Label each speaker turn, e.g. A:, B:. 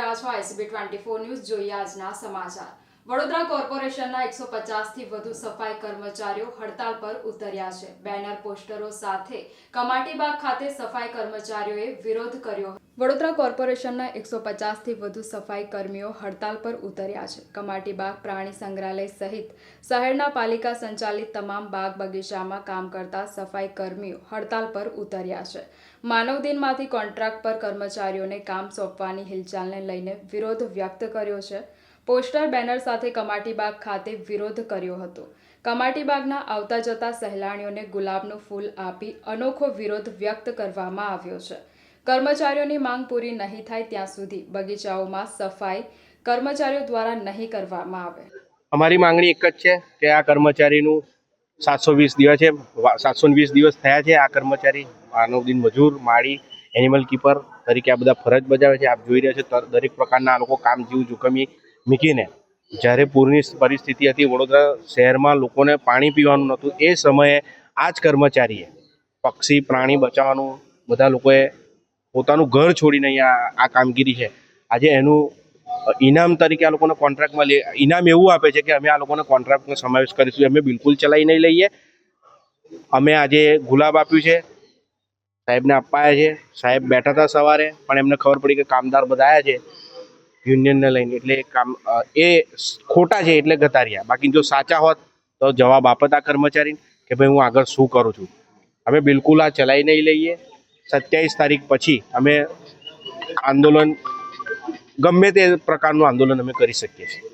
A: રહ્યા છો ICB 24 news. જોઈએ આજના સમાચાર। વડોદરા કોર્પોરેશનના 150 થી વધુ સફાઈ કર્મચારીઓ હડતાલ પર ઉતર્યા છે। બેનર પોસ્ટરો સાથે કમાટીબાગ ખાતે સફાઈ કર્મચારીઓએ વિરોધ કર્યો। વડોદરા કોર્પોરેશનના 150 થી વધુ સફાઈ કર્મીઓ હડતાલ પર ઉતર્યા છે। કમાટીબાગ પ્રાણી સંગ્રહાલય સહિત શહેરના પાલિકા સંચાલિત તમામ બાગ બગીચામાં કામ કરતા સફાઈ કર્મીઓ હડતાલ પર ઉતર્યા છે। માનવ દિનમાંથી કોન્ટ્રાક્ટ પર કર્મચારીઓને કામ સોંપવાની હિલચાલને લઈને વિરોધ વ્યક્ત કર્યો છે। પોસ્ટર બેનર સાથે કમાટીબાગ ખાતે વિરોધ કર્યો હતો। કમાટીબાગના આવતા જતા સહેલાણીઓને ગુલાબનું ફૂલ આપી અનોખો વિરોધ વ્યક્ત કરવામાં આવ્યો છે। કર્મચારીઓની માંગ પૂરી નહીં થાય ત્યાં સુધી બગીચાઓમાં સફાઈ કર્મચારીઓ દ્વારા નહીં કરવામાં આવે।
B: અમારી માંગણી એક જ છે કે આ કર્મચારીનું 720 દિવસ છે, 720 દિવસ થયા છે। આ કર્મચારી માનવ દિન મજૂર, માળી, એનિમલ કીપર તરીકે આ બધા ફરજ બજાવે છે। આપ જોઈ રહ્યા છો દરેક પ્રકારના આ લોકો કામ જીવ જોખમી મૂકીને જ્યારે પૂરની પરિસ્થિતિ હતી, વડોદરા શહેરમાં લોકોને પાણી પીવાનું નહોતું, એ સમયે આ જ કર્મચારીએ પક્ષી પ્રાણી બચાવવાનું બધા લોકોએ પોતાનું ઘર છોડીને અહીંયા આ કામગીરી છે। આજે એનું ઇનામ તરીકે આ લોકોને કોન્ટ્રાક્ટમાં ઇનામ એવું આપે છે કે અમે આ લોકોને કોન્ટ્રાક્ટનો સમાવેશ કરીશું, અમે બિલકુલ ચલાવી નહીં લઈએ। અમે આજે ગુલાબ આપ્યું છે, સાહેબને અપાયા છે। સાહેબ બેઠા હતા સવારે, પણ એમને ખબર પડી કે કામદાર બધા આવ્યા છે યુનિયનને લઈને, એટલે કામ એ ખોટા છે એટલે ગતાર્યા। બાકી જો સાચા હોત તો જવાબ આપત આ કર્મચારી કે ભાઈ હું આગળ શું કરું છું। અમે બિલકુલ આ ચલાવી નહીં લઈએ। 27 તારીખ પછી અમે આંદોલન, ગમે તે પ્રકારનું આંદોલન અમે કરી શકીએ છીએ।